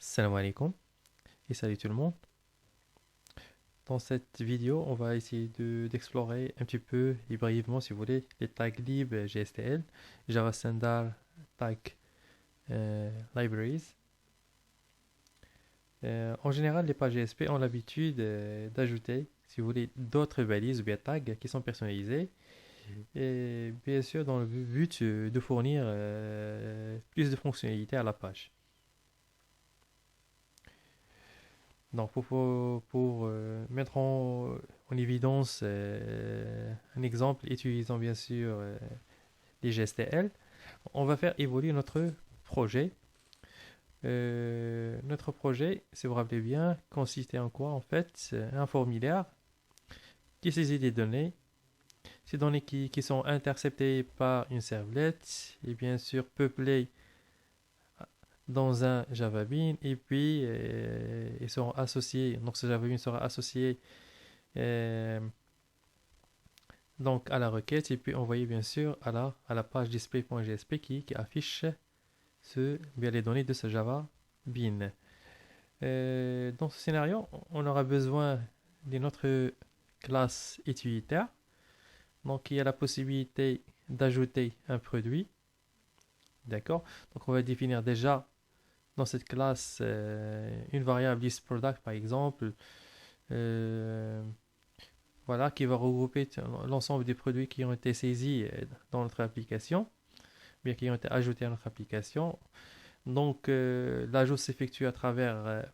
Salam alaikum et salut tout le monde. Dans cette vidéo, on va essayer d'explorer un petit peu et brièvement, si vous voulez, les tags libres GSTL, Java Standard Tag Libraries. En général, les pages GSP ont l'habitude d'ajouter, si vous voulez, d'autres balises ou bien tags qui sont personnalisés. Et bien sûr, dans le but de fournir plus de fonctionnalités à la page. Donc, pour mettre en évidence un exemple utilisant bien sûr les GSTL, on va faire évoluer notre projet. Notre projet, si vous vous rappelez bien, consistait en quoi en fait? Un formulaire qui saisit des données, ces données qui sont interceptées par une servlette et bien sûr peuplées dans un Java Bean et puis ils seront associés, donc ce Java Bean sera associé euh, donc à la requête et puis envoyer bien sûr à la page display.jsp qui affiche bien les données de ce Java Bean. Dans ce scénario, on aura besoin d'une autre classe utilitaire donc qui a la possibilité d'ajouter un produit. D'accord. Donc on va définir déjà dans cette classe une variable listProduct par exemple. Euh, voilà, qui va regrouper l'ensemble des produits qui ont été saisis dans notre application, bien qui ont été ajoutés à notre application. Donc, l'ajout s'effectue à travers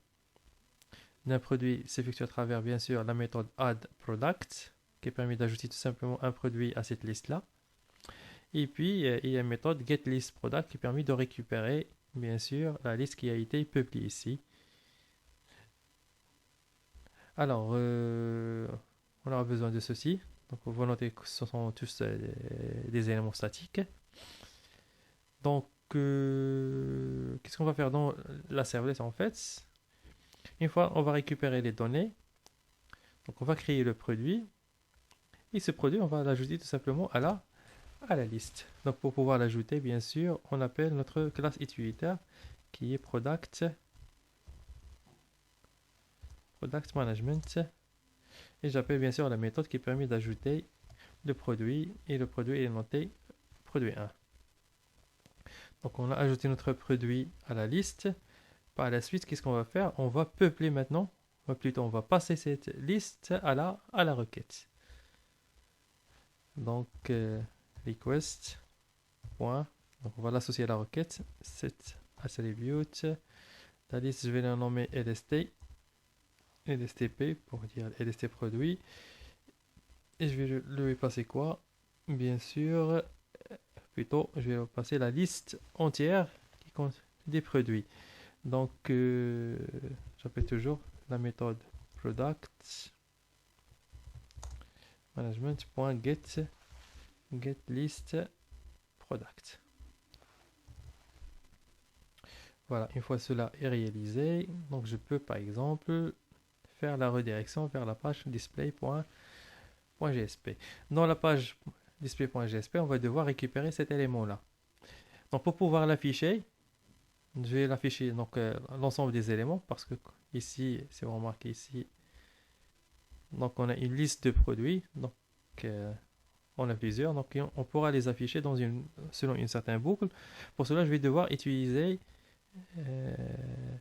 d'un produit, s'effectue à travers bien sûr la méthode addProduct, qui permet d'ajouter tout simplement un produit à cette liste-là. Et puis, il y a une méthode getListProduct qui permet de récupérer bien sûr la liste qui a été publiée ici. Alors, on aura besoin de ceci. Donc, vous notez que ce sont tous des éléments statiques. Donc, qu'est-ce qu'on va faire dans la servless en fait? Une fois, on va récupérer les données. Donc, on va créer le produit. Et ce produit, on va l'ajouter tout simplement à la liste. Donc, pour pouvoir l'ajouter, bien sûr, on appelle notre classe utilitaire qui est product management. Et j'appelle bien sûr la méthode qui permet d'ajouter le produit. Et le produit est noté produit 1. Donc, on a ajouté notre produit à la liste. Par la suite, qu'est-ce qu'on va faire? On va peupler maintenant, ou plutôt on va passer cette liste à la requête. Donc, request, point, donc on va l'associer à la requête, set attribute, la liste je vais la nommer LST, LSTP pour dire LST produit, et je vais lui passer quoi? Bien sûr, plutôt je vais passer la liste entière qui compte des produits. Donc, j'appelle toujours la méthode product management.get list product. Voilà, une fois cela est réalisé, donc je peux par exemple faire la redirection vers la page display.jsp. Dans la page display.jsp, on va devoir récupérer cet élément-là. Donc pour pouvoir l'afficher, je vais l'afficher donc l'ensemble des éléments parce que ici, si vous remarquez ici, donc on a une liste de produits, donc on a plusieurs, donc on pourra les afficher selon une certaine boucle. Pour cela, je vais devoir utiliser euh,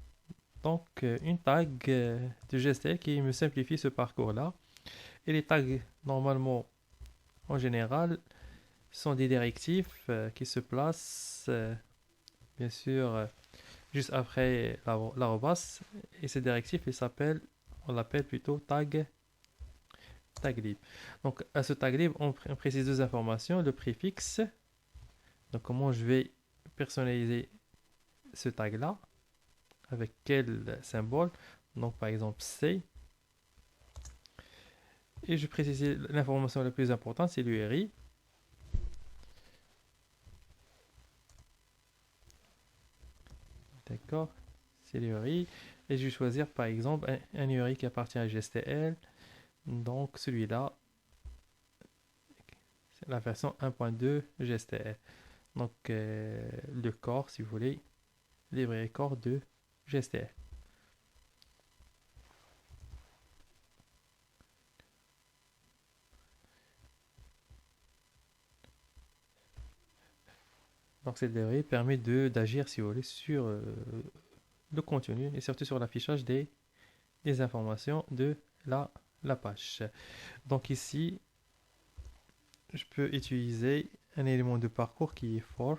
une tag de GSTL qui me simplifie ce parcours-là. Et les tags, normalement, en général, sont des directives qui se placent, bien sûr, juste après l'arrobas. Et ces directives, on l'appelle plutôt tag lib. Donc, à ce tag lib, on précise deux informations. Le préfixe, donc comment je vais personnaliser ce tag-là, avec quel symbole. Donc, par exemple, C. Et je précise l'information la plus importante, c'est l'URI. D'accord, c'est l'URI. Et je vais choisir par exemple un URI qui appartient à GSTL. Donc celui-là, c'est la version 1.2 GSTL. Donc le corps, si vous voulez, librairie corps de GSTL. Donc cette librairie permet d'agir, si vous voulez, sur le contenu et surtout sur l'affichage des informations de la page. Donc ici, je peux utiliser un élément de parcours qui est for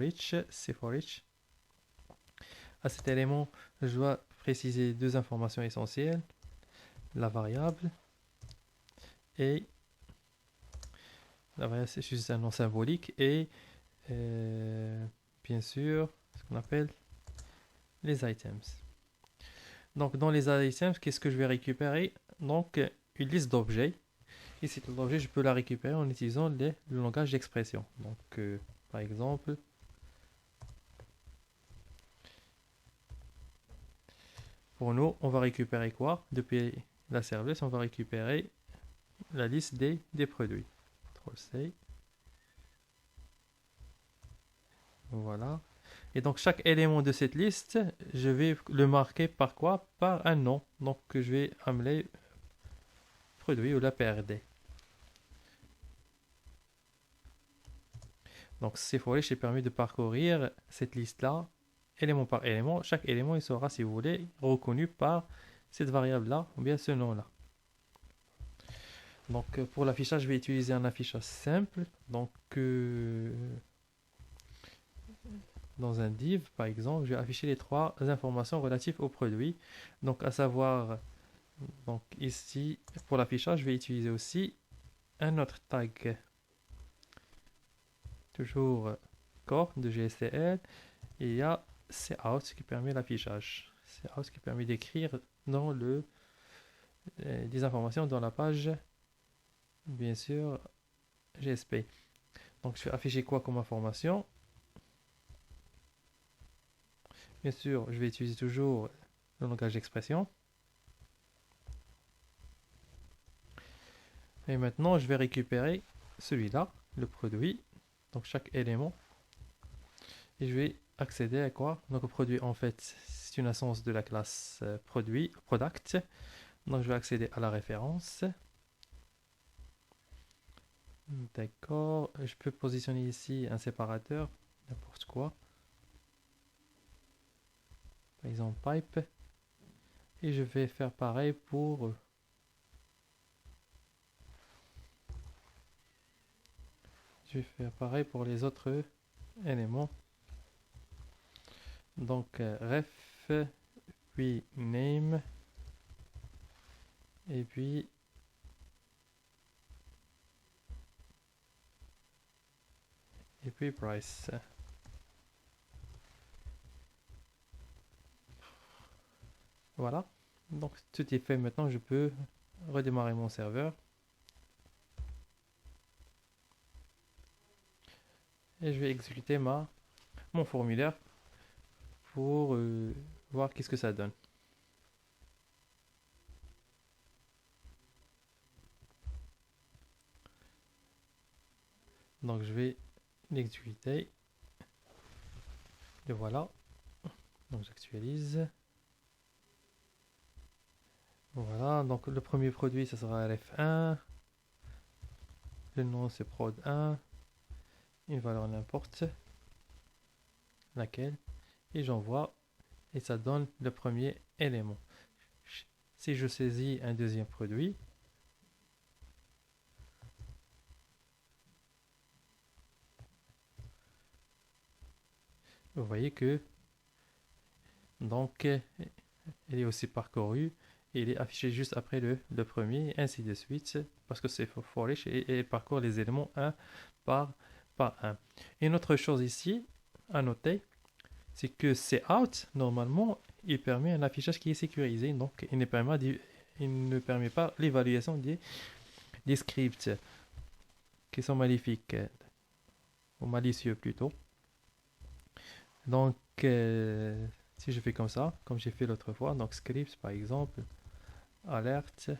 each, c'est for each. À cet élément, je dois préciser deux informations essentielles, la variable et la variable c'est juste un nom symbolique et bien sûr ce qu'on appelle les items. Donc dans les items, qu'est-ce que je vais récupérer? Donc une liste d'objets. Et cette liste d'objets, je peux la récupérer en utilisant le langage d'expression. Donc par exemple, pour nous, on va récupérer quoi? Depuis la service, on va récupérer la liste des produits. Contrôle-C. Voilà. Et donc chaque élément de cette liste, je vais le marquer par quoi? Par un nom. Donc je vais amener produit ou la PRD. Donc ces for-each permet de parcourir cette liste-là, élément par élément. Chaque élément, il sera, si vous voulez, reconnu par cette variable-là ou bien ce nom-là. Donc pour l'affichage, je vais utiliser un affichage simple. Donc dans un div, par exemple, je vais afficher les trois informations relatives au produit. Donc à savoir, donc ici, pour l'affichage, je vais utiliser aussi un autre tag. Toujours core de GSTL. Et il y a cout qui permet l'affichage. Cout qui permet d'écrire dans des informations dans la page, bien sûr, GSP. Donc je vais afficher quoi comme information? Bien sûr, je vais utiliser toujours le langage d'expression. Et maintenant, je vais récupérer celui-là, le produit. Donc chaque élément. Et je vais accéder à quoi? Donc au produit, en fait, c'est une instance de la classe produit, product. Donc je vais accéder à la référence. D'accord. Je peux positionner ici un séparateur, n'importe quoi. Par exemple pipe. Et je vais faire pareil pour les autres éléments. Donc ref, puis name, et puis price. Voilà. Donc tout est fait. Maintenant, je peux redémarrer mon serveur. Et je vais exécuter mon formulaire pour voir qu'est-ce que ça donne. Donc je vais l'exécuter. Et voilà. Donc j'actualise. Voilà, donc le premier produit, ça sera RF1. Le nom, c'est prod1. Une valeur n'importe laquelle. Et j'envoie. Et ça donne le premier élément. Si je saisis un deuxième produit, vous voyez que donc il est aussi parcouru et il est affiché juste après le premier, ainsi de suite, parce que c'est for each et il parcourt les éléments un par un. Et une autre chose ici à noter, c'est que cout, normalement, il permet un affichage qui est sécurisé, donc il ne permet pas l'évaluation des scripts qui sont maléfiques, ou malicieux plutôt. Donc, si je fais comme ça, comme j'ai fait l'autre fois, donc script par exemple, alerte.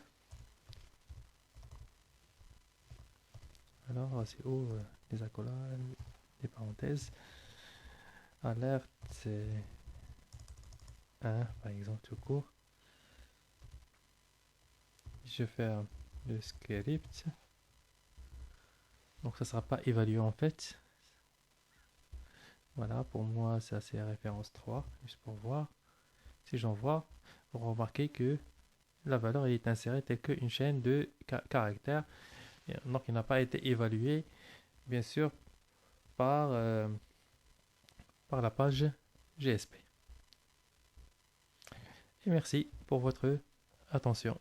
Alors, c'est où les accolades, les parenthèses? Alerte 1, par exemple, tout court. Je ferme le script. Donc ça ne sera pas évalué en fait. Voilà, pour moi, ça c'est référence 3, juste pour voir. Si j'envoie, vous remarquez que la valeur est insérée telle qu'une chaîne de caractères. Donc il n'a pas été évalué, bien sûr, par, par la page GSP. Et merci pour votre attention.